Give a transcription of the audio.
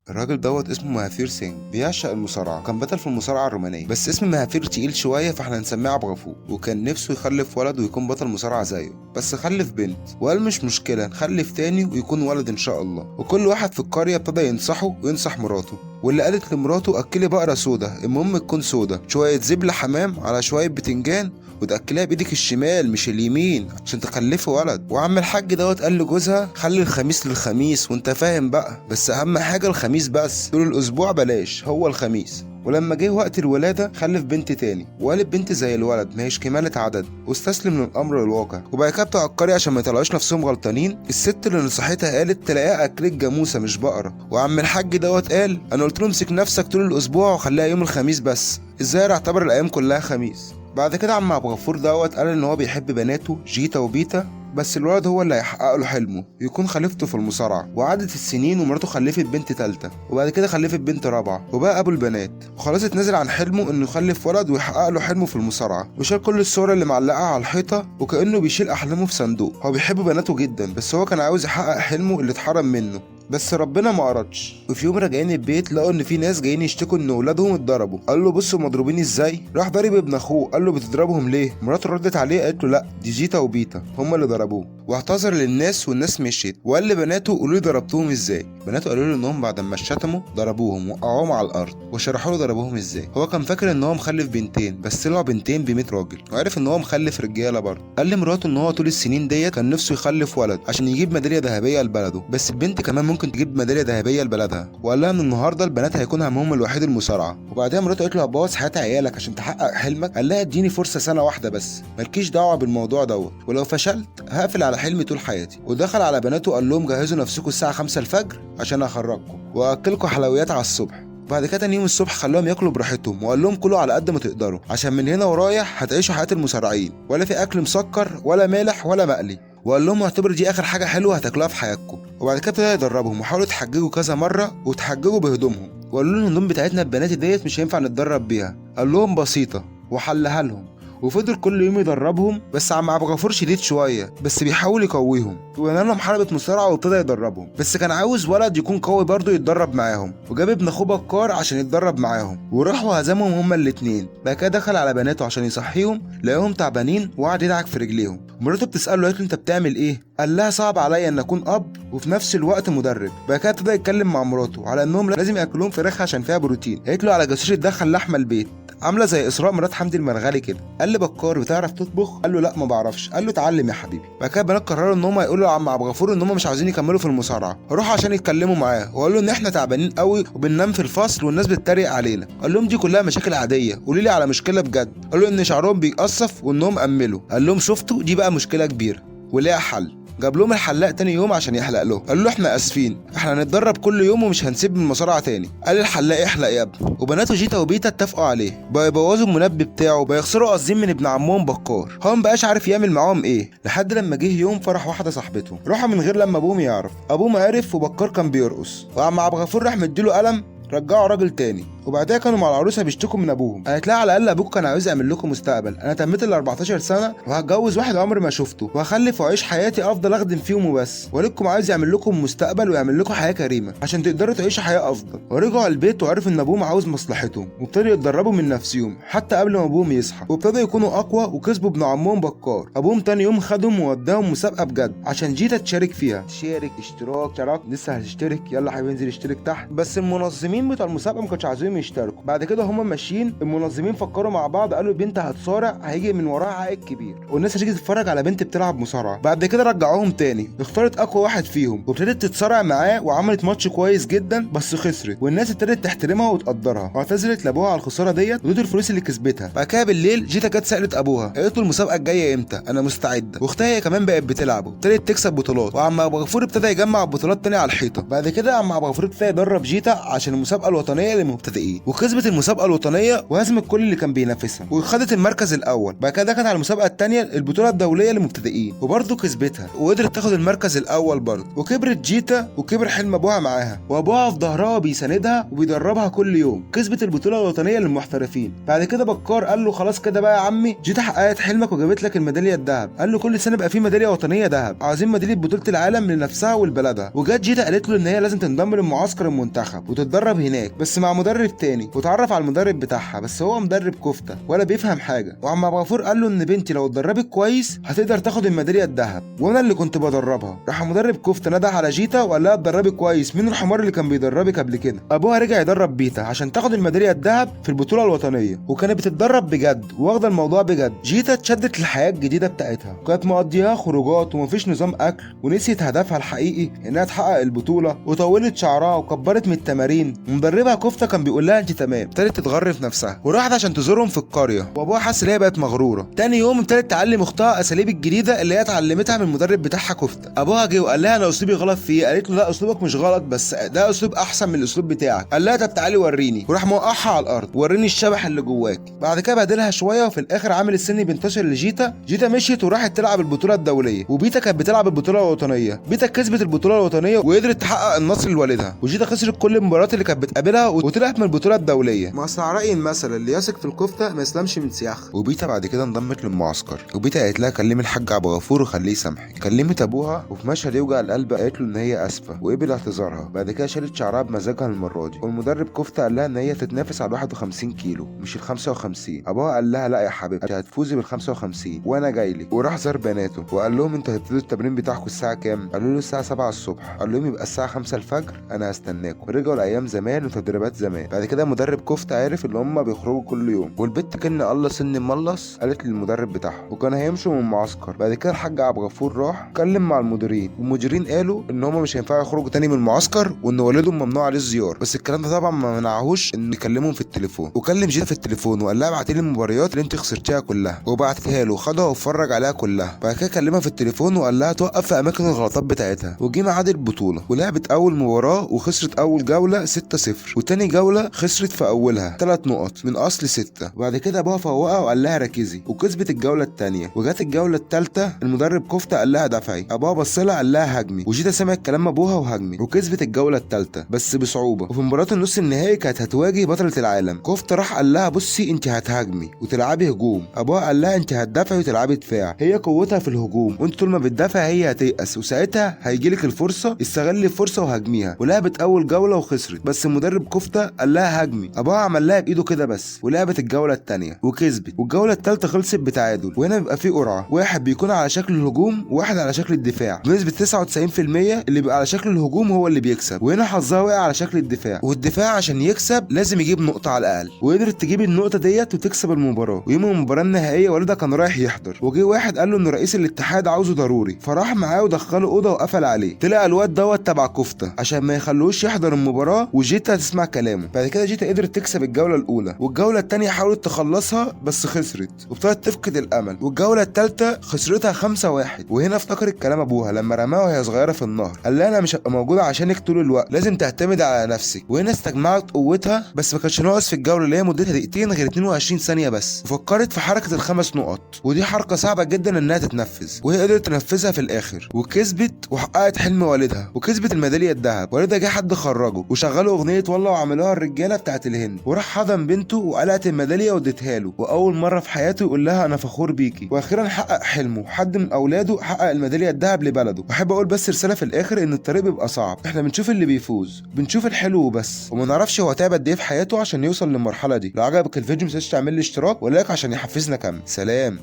الراجل دوت اسمه مهافير سينج، بيعشق المصارعه، كان بطل في المصارعه الرومانيه، بس اسم مهافير تقيل شويه فاحنا هنسميه عبد الغفور. وكان نفسه يخلف ولد ويكون بطل مصارعه زيه، بس خلف بنت وقال مش مشكله نخلف تاني ويكون ولد ان شاء الله. وكل واحد في القريه ابتدى ينصحه وينصح مراته، واللي قالت لمراته اكلي بقره سودا، المهم تكون سودا، شويه زبله حمام على شويه بتنجان، وتاكلها بايدك الشمال مش اليمين عشان تخلفي ولد. وعم الحاج دوت قال لجوزها خلي الخميس للخميس وانت فاهم بقى، بس اهم حاجه الخميس بس، طول الاسبوع بلاش، هو الخميس. ولما جه وقت الولاده خلف بنت تاني، وقال البنت زي الولد ما هيش كمالة عدد، واستسلم للامر الواقع. وبقى كده بتوع القريه عشان ما يطلعوش نفسهم غلطانين، الست اللي نصحتها قالت تلاقيها اكلت جاموسه مش بقره. وعم الحاج دوت قال انا قلت له امسك نفسك طول الاسبوع وخليها يوم الخميس بس، ازاي اعتبر الايام كلها خميس. بعد كده عم عبد الغفور دوت قال ان هو بيحب بناته جيتا وبيتا، بس الولد هو اللي هيحقق له حلمه يكون خليفته في المصارعه. وعدت السنين ومراته خلفت بنت تالته، وبعد كده خلفت بنت رابعه، وبقى ابو البنات، وخلاص اتنازل عن حلمه انه يخلف ولد ويحقق له حلمه في المصارعه. وشال كل الصور اللي معلقه على الحيطه وكانه بيشيل احلامه في صندوق. هو بيحب بناته جدا، بس هو كان عاوز يحقق حلمه اللي اتحرم منه، بس ربنا ما أردش. وفي يوم راجعين البيت لقوا ان في ناس جايين يشتكوا ان ولادهم اتضربوا. قال له بصوا مضروبين ازاي، راح ضارب ابن اخوه. قال له بتضربهم ليه؟ مراته ردت عليه قالت له لا دي جيتا وبيتا هم اللي ضربوه. واعتذر للناس والناس مشيت، وقال لبناته قولوا لي ضربتوهم ازاي. بناته قالوا له انهم بعد ما شتموا ضربوهم وقعوهم على الارض، وشرحوا له ضربوهم ازاي. هو كان فاكر ان هو مخلف بنتين، بس طلعوا بنتين ب 100 راجل، وعرف ان هو مخلف رجاله برضه. قال لمراته ان هو طول السنين ديت كان نفسه يخلف ولد عشان يجيب ميداليه ذهبيه لبلده، بس البنت كمان ممكن تجيب ميداليه ذهبيه لبلدها. وقال لها ان النهارده البنات هيكون همهم الوحيد المصارعه. وبعدها مراته قالت له هتبوظ حياه عيالك عشان تحقق حلمك. قال لها اديني فرصه سنه واحده بس، مالكيش دعوه بالموضوع دوت، ولو فشلت هقفل على حلمي طول حياتي. ودخل على بناته قال لهم جهزوا نفسكم الساعه 5 الفجر عشان هخرجكم واكلكم حلويات على الصبح. بعد كده تاني يوم الصبح خلاهم ياكلوا براحتهم، وقال لهم كلوا على قد ما تقدروا عشان من هنا ورايح هتعيشوا حياه المصارعين، ولا في اكل مسكر ولا مالح ولا مقلي. وقال لهم اعتبر دي اخر حاجه حلوه هتاكلوها في حياتكم. وبعد كده ابتدى يدربهم وحاولوا يتحججوا كذا مره وتحججوا بهدومهم، وقالوا لهم الهدوم بتاعتنا البنات ديت مش هينفع نتدرب بيها. قال لهم بسيطه وحلها لهم. وفضل كل يوم يدربهم، بس عم عبد الغفور شديد شويه بس بيحاول يقويهم، وبنى لهم حلبة مصارعه وابتدى يدربهم، بس كان عاوز ولد يكون قوي برضه يتدرب معاهم. وجاب ابن اخوه بكار عشان يتدرب معاهم، وراحوا هزمهم هما الاتنين. بعد كده دخل على بناته عشان يصحيهم، لقاهم تعبانين وقعد يدعك في رجليهم. مراته بتساله قالت له انت بتعمل ايه؟ قال لها صعب عليا ان اكون اب وفي نفس الوقت مدرب. بعد كده ابتدى يتكلم مع مراته على انهم لازم ياكلوهم فراخ عشان فيها بروتين. قالت له على جاسوس يدخل لحمه البيت، عامله زي اسراء مرات حمدي المرغلي كده. قال لي بكار بتعرف تطبخ؟ قال له لا ما بعرفش. قال له اتعلم يا حبيبي. بعد كده البنات قرروا ان هم يقولوا لعم عبد الغفور ان هم مش عاوزين يكملوا في المصارعه، راحوا عشان يتكلموا معاه وقالوا له ان احنا تعبانين قوي وبننام في الفصل والناس بتتريق علينا. قال لهم دي كلها مشاكل عاديه، قولوا لي على مشكله بجد. قالوا ان شعرهم بيقصف وانهم املوا. قال لهم شفتوا دي بقى مشكله كبيره وليها حل. جاب لهم الحلاق تاني يوم عشان يحلق له. قال له احنا اسفين، احنا هنتدرب كل يوم ومش هنسيب من المصارعه تاني. قال الحلاق احلق يا ابني. وبناته جيتا وبيتا اتفقوا عليه، بقى يبوظوا المنبه بتاعه، بقى يخسروا قاصدين من ابن عمهم بكار. هو مبقاش عارف يعمل معاهم ايه، لحد لما جه يوم فرح واحده صاحبتهم، راحوا من غير لما ابوهم يعرف. ابوه ما عرف وبكار كان بيرقص، وعم عبد الغفور راح مديله قلم رجعوا راجل تاني. وبعدها كانوا مع العروسه بيشتكوا من ابوهم. قالت لها على الاقل ابوك كان عاوز يعمل لكم مستقبل، انا تميت ال 14 سنه وهتجوز واحد عمري ما شفته وهخلف واعيش حياتي افضل اخدم فيهم وبس، والدكم عاوز يعمل لكم مستقبل ويعمل لكم حياه كريمه عشان تقدروا تعيشوا حياه افضل. ورجعوا البيت وعرفوا ان ابوهم عاوز مصلحتهم، وابتدوا يتدربوا من نفسهم حتى قبل ما ابوهم يصحى، وابتدوا يكونوا اقوى وكسبوا ابن عمهم بكار. ابوهم تاني يوم خدهم ووداهم مسابقه بجد عشان جيتا تشارك فيها. تشارك اشتراك لسه هتشترك، يلا حبيبي انزل اشترك تحت. بس المنظمين بتوع المسابقه ما كانوش عايزين يشتركوا. بعد كده هما ماشيين المنظمين فكروا مع بعض، قالوا بنت هتصارع هيجي من وراها عائد كبير والناس هتيجي تتفرج على بنت بتلعب مصارعه. بعد كده رجعوهم تاني، اختارت اقوى واحد فيهم وابتدت تتصارع معاه وعملت ماتش كويس جدا بس خسرت، والناس ابتدت تحترمها وتقدرها، واعتذرت لابوها على الخساره ديت ودول الفلوس اللي كسبتها. بعد كده بالليل جيتا جت سالت ابوها، قالت له المسابقه الجايه امتى؟ انا مستعده. واختها هي كمان بقت بتلعب وابتدت تكسب بطولات، وعم ابو غفور ابتدى يجمع بطولات تانية على الحيطه. بعد كده عم ابو غفور ابتدى يدرب جيتا عشان المسابقه الوطنيه للمبتدئين. المبتدئين، وكسبت المسابقه الوطنيه وهزمت كل اللي كان بينافسها وخدت المركز الاول. بعد كده دخلت على المسابقه الثانيه البطوله الدوليه للمبتدئين وبرضه كسبتها وقدرت تاخد المركز الاول برضه. وكبرت جيتا وكبر حلم ابوها معاها، وابوها في ظهرها بيساندها وبيدربها كل يوم. كسبت البطوله الوطنيه للمحترفين. بعد كده بكار قال له خلاص كده بقى يا عمي، جيتا حققت حلمك وجابت لك الميداليه الذهب. قال له كل سنه بقى في ميداليه وطنيه ذهب، عايزين ميداليه بطوله العالم لنفسها ولبلدها. وجت جيتا قالت له ان هي لازم تنضم لمعسكر المنتخب وتتدرب هناك بس مع مدرب تاني، وتعرف على المدرب بتاعها بس هو مدرب كفته ولا بيفهم حاجه. وعم غفور قال له ان بنتي لو اتدربت كويس هتقدر تاخد الميداليه الذهب وانا اللي كنت بدربها. راح مدرب كفته نده على جيتا وقال لها اتدربي كويس، مين الحمار اللي كان بيدربك قبل كده؟ ابوها رجع يدرب بيتا عشان تاخد الميداليه الذهب في البطوله الوطنيه، وكانت بتتدرب بجد واخده الموضوع بجد. جيتا اتشدت للحياه الجديده بتاعتها، كانت مقضيها خروجات ومفيش نظام اكل، ونسيت هدفها الحقيقي انها تحقق البطوله، وطولت شعرها وكبرت من التمارين. ومدربها كفته كان بيقول لها انت تمام، ابتدت تتغرف نفسها وراحت عشان تزورهم في القريه. وابوها حس ان هي بقت مغروره. تاني يوم ابتدت تعلم اختها اساليب الجديده اللي هي اتعلمتها من المدرب بتاعها كفته. ابوها جه وقال لها انا اسلوبي غلط فيه، قالت له لا اسلوبك مش غلط بس ده اسلوب احسن من الاسلوب بتاعك. قال لها طب تعالي وريني، وراح موقعها على الارض وريني الشبح اللي جواك. بعد كده بهدلها شويه وفي الاخر عامل السن بينتشر لجيتا. جيتا مشيت وراحت تلعب البطوله الدوليه، وبيتا كانت بتلعب البطوله الوطنيه. بيتا كسبت البطوله الوطنيه وقدرت تحقق النصر لوالدها، وجيتا خسرت كل المباريات اللي كانت بتقابلها وطلعت من البطوله الدوليه. ما اصل رايي المثل اللي يثق في الكفته ما يسلمش من سياخ. وبيتا بعد كده انضمت للمعسكر، وبيتا قالت لها كلمي الحاج ابو غفور وخليه يسامحك. كلمت ابوها وفي مشهد يوجع القلب قالت له ان هي اسفه وقبل اعتذارها. بعد كده شالت شعرها بمزاجها المره دي، والمدرب كفته قال لها ان هي تتنافس على 51 كيلو مش ال 55. ابوها قال لها لا يا حبيبتي هتفوزي بال 55 وانا جاي لك. وراح زار بناته وقال لهم انتوا هتبتدوا التمرين بتاعكم الساعه كام؟ قالوا له الساعه 7 الصبح. قال لهم يبقى الساعه 5 الفجر انا هستناكم. رجعوا لايام زمان وتدريبات زمان. بعد كده مدرب كفته عارف ان هم بيخرجوا كل يوم، والبت كان الله سن ملص قالت للمدرب بتاعهم، وكان هيمشوا من المعسكر. بعد كده الحاج عبد الغفور راح اتكلم مع المديرين، والمديرين قالوا ان هم مش هينفعوا يخرجوا تاني من المعسكر وان والدهم ممنوع عليه الزياره. بس الكلام ده طبعا ما منعهوش انه يكلمهم في التليفون، وكلم جيتا في التليفون وقال لها ابعتي لي المباريات اللي انت خسرتيها كلها، وبعتها له خدها واتفرج عليها كلها. بعد كده كلمها في التليفون وقال لها توقف في اماكن الغلطات بتاعتها. وجي ميعاد البطوله ولعبت اول مباراه وخسرت اول جوله 6-0، وتاني جوله خسرت في اولها 3 نقط من اصل 6. وبعد كده ابوها فوقها وقال لها ركزي، وكسبت الجوله الثانيه. وجت الجوله الثالثه المدرب كفته قال لها دفعي، ابوها بص لها قال لها هاجمي، وجيتا سمعت كلام ابوها وهاجمت وكسبت الجوله الثالثه بس بصعوبه. وفي مباراه النص النهائي كانت هتواجه بطله العالم. كفته راح قال لها بصي انت هتهاجمي وتلعبي هجوم. ابوها قال لها انت هتدافعي وتلعبي دفاع، هي قوتها في الهجوم وانت طول ما بتدافع هي هتيأس، وساعتها هيجيلك الفرصه استغلي الفرصه وهاجميها. ولعبت اول جوله وخسرت بس المدرب كفته قال لها هاجمي. ابوها عمل لها بايده كده بس، ولعبت الجوله الثانيه وكسبت. والجوله الثالثه خلصت بتعادل، وهنا بيبقى في قرعه، واحد بيكون على شكل الهجوم وواحد على شكل الدفاع. بنسبه 99% اللي بيبقى على شكل الهجوم هو اللي بيكسب، وهنا حظها وقع على شكل الدفاع. والدفاع عشان يكسب لازم يجيب نقطه على الاقل، وقدرت تجيب النقطه ديت وتكسب المباراه. ويوم المباراه النهائيه والدها كان رايح يحضر، وجه واحد قال له ان رئيس الاتحاد عاوزه ضروري، فراح معاه ودخله اوضه وقفل عليه. طلع الواد دوت تبع كفته عشان ما يخلوش يحضر المباراه وجيتا تسمع كلامه. بعد كده جيتا قدرت تكسب الجوله الاولى، والجوله الثانيه حاولت تخلصها بس خسرت وابتدت تفقد الامل. والجوله الثالثه خسرتها 5-1. وهنا افتكرت كلام ابوها لما رماها وهي صغيره في النهر، قال لها انا مش هبقى موجوده عشانك طول الوقت، لازم تعتمد على نفسك. وهنا استجمعت قوتها بس ما كانش ناقص في الجوله اللي هي مدتها دقيقتين غير 22 ثانيه بس، وفكرت في حركه ال5 نقط، ودي حركه صعبه جدا انها تتنفذ، وهي قدرت تنفذها في الاخر وكسبت وحققت حلم والدها وكسبت الميداليه الذهب. والدها جه حد خرجه وشغلوا اغنيه والله وعملوها الرجاله بتاعت الهند، وراح حضن بنته وقلعت الميداليه واديتها له، واول مره في حياته يقول لها انا فخور بيكي. واخيرا حقق حلمه، حد من اولاده حقق الميداليه الذهب لبلده. واحب اقول بس رساله في الاخر ان الطريق بيبقى صعب، احنا بنشوف اللي بيفوز، بنشوف الحلو وبس، وما نعرفش هو تعب قد ايه في حياته عشان يوصل للمرحله دي. لو عجبك الفيديو متنساش تعمل لي اشتراك ولايك عشان يحفزنا كمل. سلام.